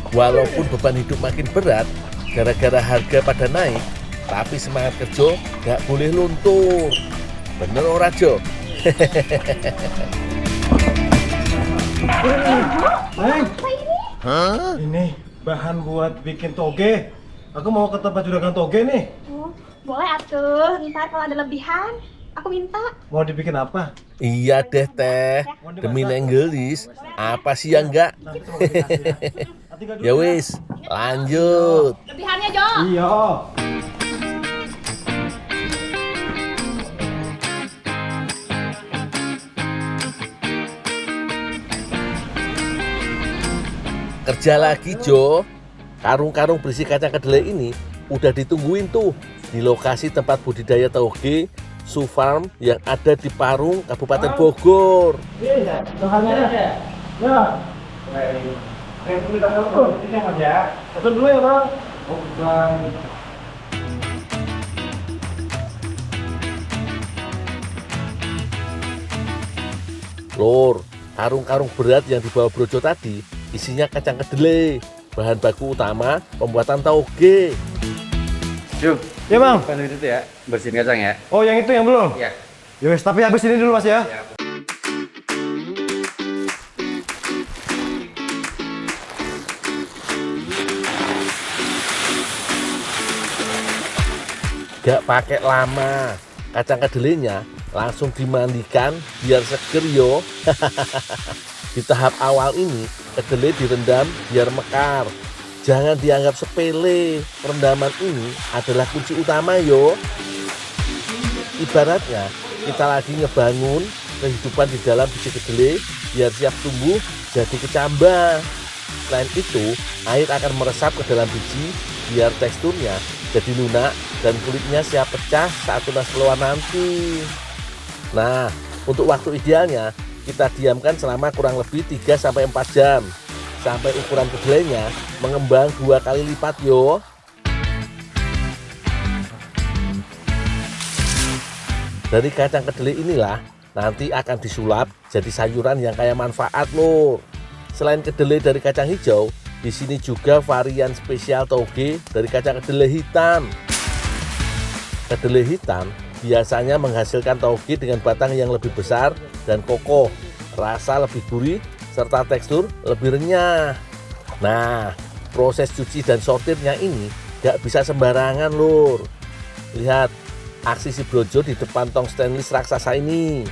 Walaupun beban hidup makin berat gara-gara harga pada naik, tapi semangat kerja gak boleh luntur. Bener ora Jo? Neng, ini bahan buat bikin toge. Aku mau ke tempat juragan toge nih. Oh, boleh atuh. Ntar kalau ada lebihan, aku minta. Mau dibikin apa? Iya deh teh, demi neng gelis, apa sih yang enggak? Nanti coba dikasih ya. Nanti nggak dulu Ya wis, lanjut. Lebihannya, Jo. Iya. Kerja lagi Jo. Karung-karung berisi kacang kedelai ini udah ditungguin tuh di lokasi tempat budidaya toge Su Farm yang ada di Parung, Kabupaten Bogor. Iya, Tuhannya ada. Ya. Baik. Saya minta dulu. Ini Mas ya. Pesan dulu ya, Bang. Oh, Bang. Lur, karung-karung berat yang dibawa Brojo tadi isinya kacang kedelai, bahan baku utama pembuatan toge. Ju, Ya, Bang. bantu itu ya, bersihin kacang ya. Oh, yang itu yang belum? Iya. Yowes, tapi habis ini dulu Mas ya. Ya. Gak pakai lama, kacang kedelainya langsung dimandikan biar seger yo. Di tahap awal ini kedelai direndam biar mekar. Jangan dianggap sepele, perendaman ini adalah kunci utama yo. Ibaratnya kita lagi ngebangun kehidupan di dalam biji kedelai biar siap tumbuh jadi kecambah. Selain itu, air akan meresap ke dalam biji biar teksturnya jadi lunak dan kulitnya siap pecah saat tunas keluar nanti. Nah, untuk waktu idealnya kita diamkan selama kurang lebih 3-4 jam sampai ukuran kedelainya mengembang 2 kali lipat yo. Dari kacang kedelai inilah nanti akan disulap jadi sayuran yang kaya manfaat lur. Selain kedelai dari kacang hijau, di sini juga varian spesial toge dari kacang kedelai hitam. Kedelai hitam biasanya menghasilkan toge dengan batang yang lebih besar dan kokoh, rasa lebih gurih, serta tekstur lebih renyah. Nah, proses cuci dan sortirnya ini gak bisa sembarangan lur. Lihat aksi si Brojo di depan tong stainless raksasa ini.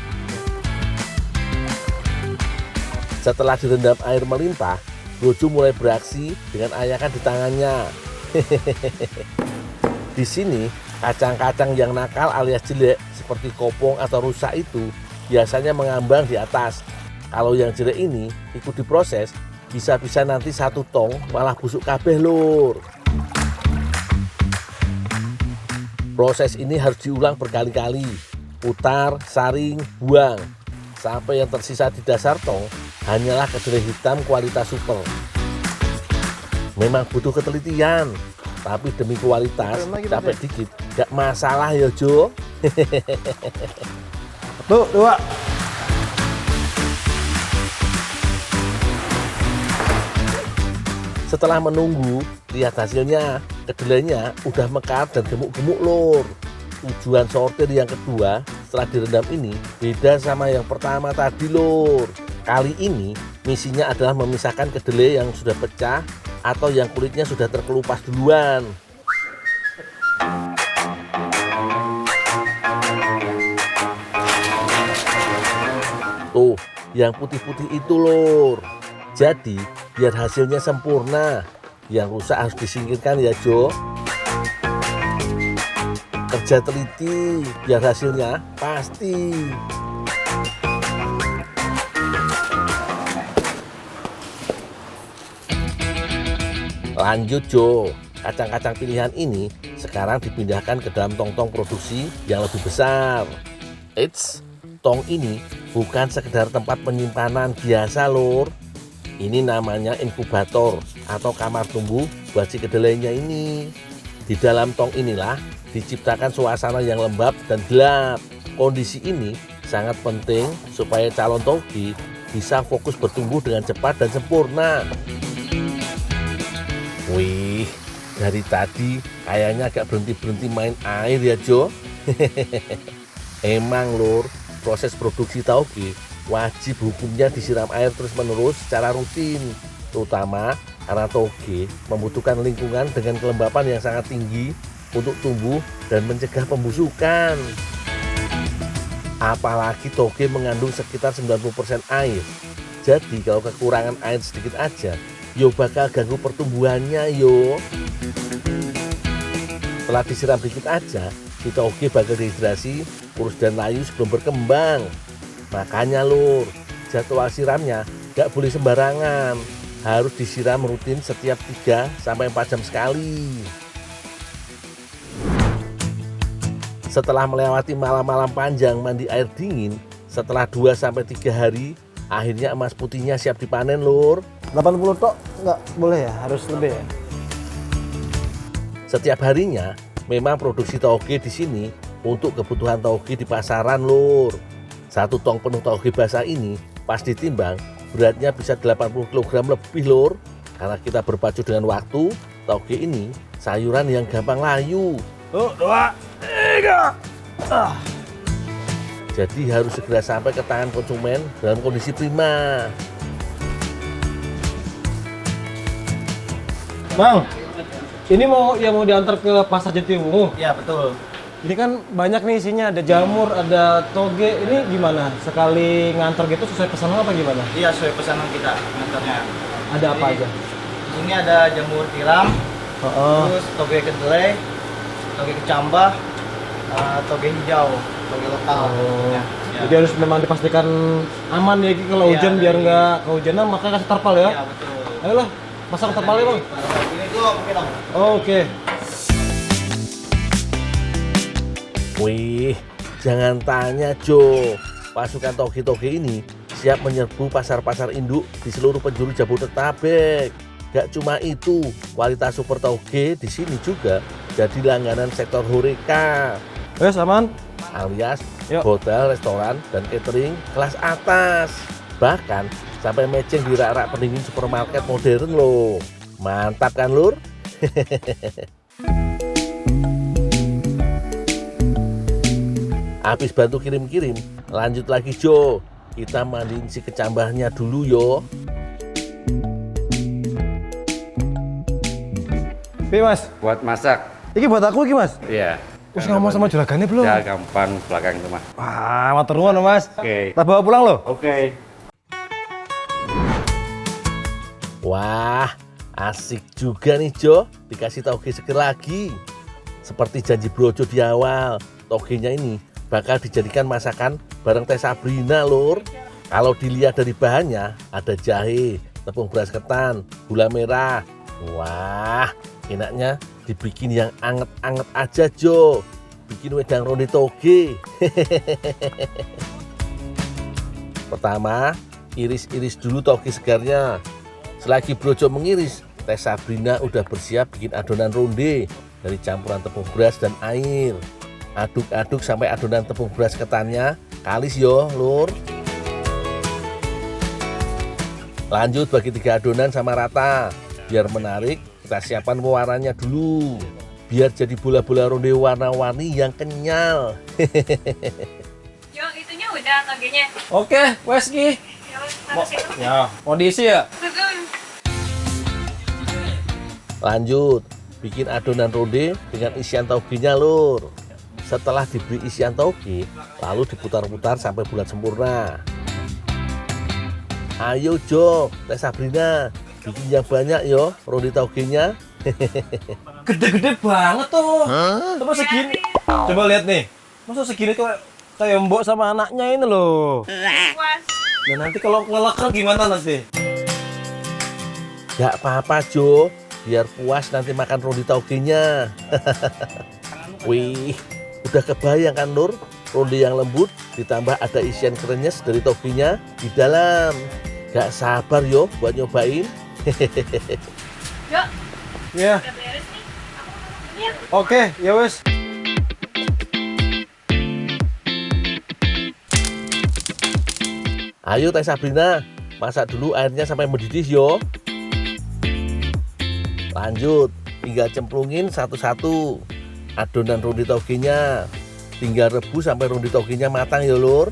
Setelah direndam air melimpah, Brojo mulai beraksi dengan ayakan di tangannya. Di sini, kacang-kacang yang nakal alias jelek seperti kopong atau rusak itu biasanya mengambang di atas. Kalau yang jelek ini ikut diproses, bisa-bisa nanti 1 tong malah busuk kabeh lur. Proses ini harus diulang berkali-kali, putar, saring, buang, sampai yang tersisa di dasar tong hanyalah kedelai hitam kualitas super. Memang butuh ketelitian, tapi demi kualitas capek dikit gak masalah ya Jo. Tuh, 2. Setelah menunggu, lihat hasilnya, kedelainya udah mekar dan gemuk-gemuk lur. Tujuan sortir yang kedua setelah direndam ini beda sama yang pertama tadi lur. Kali ini misinya adalah memisahkan kedelai yang sudah pecah atau yang kulitnya sudah terkelupas duluan. Tuh, yang putih-putih itu lur. Jadi, biar hasilnya sempurna, yang rusak harus disingkirkan ya Jo. Kerja teliti, biar hasilnya pasti. Lanjut Jo, kacang-kacang pilihan ini sekarang dipindahkan ke dalam tong-tong produksi yang lebih besar. Eits, tong ini bukan sekedar tempat penyimpanan biasa lur. Ini namanya inkubator atau kamar tumbuh buat si kedelainya ini. Di dalam tong inilah diciptakan suasana yang lembab dan gelap. Kondisi ini sangat penting supaya calon toge bisa fokus bertumbuh dengan cepat dan sempurna. Wih, dari tadi kayaknya agak berhenti-berhenti main air ya Jo. Emang Lur, proses produksi tauge wajib hukumnya disiram air terus-menerus secara rutin, terutama karena tauge membutuhkan lingkungan dengan kelembapan yang sangat tinggi untuk tumbuh dan mencegah pembusukan. Apalagi tauge mengandung sekitar 90% air. Jadi kalau kekurangan air sedikit aja, yo bakal ganggu pertumbuhannya yo. Setelah disiram dikit aja, si tauge bakal dehidrasi, kurus dan layu sebelum berkembang. Makanya Lur, jadwal siramnya gak boleh sembarangan. Harus disiram rutin setiap 3-4 jam sekali. Setelah melewati malam-malam panjang mandi air dingin, setelah 2-3 hari, akhirnya emas putihnya siap dipanen Lur. 80 tok nggak boleh ya, harus lebih ya. Setiap harinya memang produksi tauge di sini untuk kebutuhan tauge di pasaran Lur. 1 tong penuh tauge basah ini pas ditimbang beratnya bisa 80 kg lebih Lur. Karena kita berpacu dengan waktu, tauge ini sayuran yang gampang layu. 1, 2, 3. Jadi harus segera sampai ke tangan konsumen dalam kondisi prima. Bang, ini mau diantar ke pasar Jatiwungu. Iya betul. Ini kan banyak nih isinya, ada jamur, ada toge. Ini gimana? Sekali ngantar gitu sesuai pesanan apa gimana? Iya sesuai pesanan kita ngantarnya. Ada apa aja? Ini ada jamur tiram, terus toge kedelai, toge kecambah, toge hijau, toge lokal. Ya. Jadi harus memang dipastikan aman ya kalau Iya, hujan biar nggak kehujanan, makanya kasih terpal ya. Iya betul. Ayolah, pasang terpalnya bang. Ini dulu mungkin Om. Oke. Wih, jangan tanya Jo, pasukan toge-toge ini siap menyerbu pasar-pasar induk di seluruh penjuru Jabodetabek. Gak cuma itu, kualitas super tauge di sini juga jadi langganan sektor Horeca, Wes aman. alias Yuk. hotel, restoran, dan catering kelas atas. Bahkan sampai meceng di rak-rak pendingin supermarket modern loh. Mantap kan Lur? Habis bantu kirim-kirim, lanjut lagi Jo. Kita mandiin si kecambahnya dulu yo. Pi mas, Buat masak. ini buat aku iki mas. Iya. Terus ngomong sama juragannya belum? Ya gampang belakang itu, Mas. Wah, matur nuwun mas. Oke. Kita bawa pulang loh. Oke. Wah, asik juga nih Jo, dikasih tauge seger lagi. Seperti janji Brojo di awal, togenya ini bakal dijadikan masakan bareng Teh Sabrina Lur. Kalau dilihat dari bahannya, ada jahe, tepung beras ketan, gula merah. Wah, enaknya dibikin yang anget-anget aja Jo. Bikin wedang ronde toge. Pertama, iris-iris dulu toge segarnya. Selagi Brojo mengiris, Teh Sabrina udah bersiap bikin adonan ronde dari campuran tepung beras dan air. Aduk-aduk sampai adonan tepung beras ketannya kalis yo Lur. Lanjut bagi 3 adonan sama rata. Biar menarik, kita siapkan pewarnanya dulu. Biar jadi bola-bola ronde warna-warni yang kenyal. Jo, itunya udah togenya. Oke, wes ki. Ya, taruh situ. Ya, mau diisi ya? Lanjut, bikin adonan ronde dengan isian taugenya Lur. Setelah diberi isian tauge, lalu diputar-putar sampai bulat sempurna. Ayo Jo, Teh Sabrina, bikin yang banyak yo ronde taugenya. Gede-gede banget tuh. Coba segini. Coba lihat nih. Masa segini tuh kayak mbok sama anaknya ini loh. Puas. Dan nanti kalau kelelakan gimana nanti? Gak apa-apa Jo, biar puas nanti makan ronde taugenya. Wih, udah kebayang kan Nur? Ronde yang lembut ditambah ada isian krenyes dari togenya di dalam. Gak sabar yo buat nyobain. Jo, Ya, udah beres nih. Aku makan dulu ya. oke, ya wes. Ayo Teh Sabrina, masak dulu airnya sampai mendidih yo. Lanjut, tinggal cemplungin satu-satu adonan rundi togenya. Tinggal rebus sampai rundi togenya matang ya lur.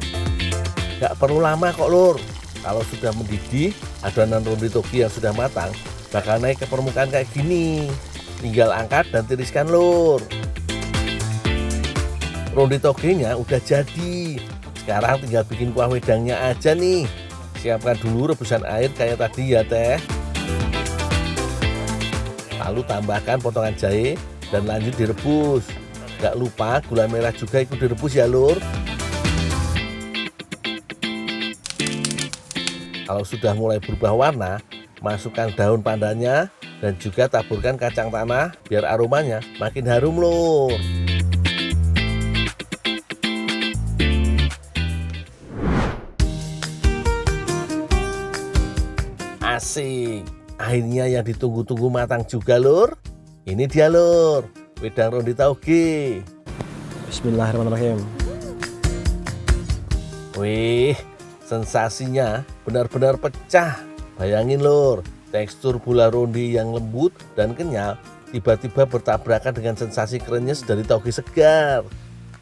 Gak perlu lama kok lur. Kalau sudah mendidih, adonan rundi toge yang sudah matang bakal naik ke permukaan kayak gini. Tinggal angkat dan tiriskan lur. Rundi togenya udah jadi. Sekarang tinggal bikin kuah wedangnya aja nih. Siapkan dulu rebusan air kayak tadi ya teh. Lalu tambahkan potongan jahe dan lanjut direbus. Gak lupa gula merah juga ikut direbus ya lur. Kalau sudah mulai berubah warna, masukkan daun pandannya dan juga taburkan kacang tanah biar aromanya makin harum lur. Asik, akhirnya yang ditunggu-tunggu matang juga lur. Ini dia lur, wedang ronde tauge. Bismillahirrahmanirrahim. Wih, sensasinya benar-benar pecah. Bayangin lur, tekstur bola ronde yang lembut dan kenyal tiba-tiba bertabrakan dengan sensasi krenyes dari tauge segar.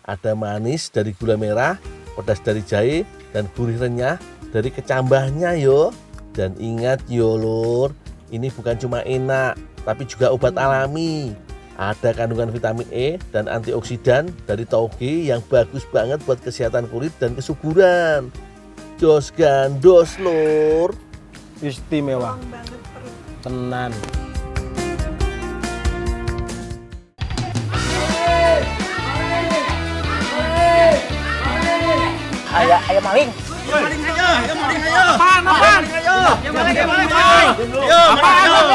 Ada manis dari gula merah, pedas dari jahe, dan gurih renyah dari kecambahnya yo. Dan ingat yo lur, ini bukan cuma enak, tapi juga obat alami. Ada kandungan vitamin E dan antioksidan dari tauge yang bagus banget buat kesehatan kulit dan kesuburan. Jos gandos lur. Istimewa. Tenan. Ayam maling. Apaan? Apaan? Apaan? Apaan?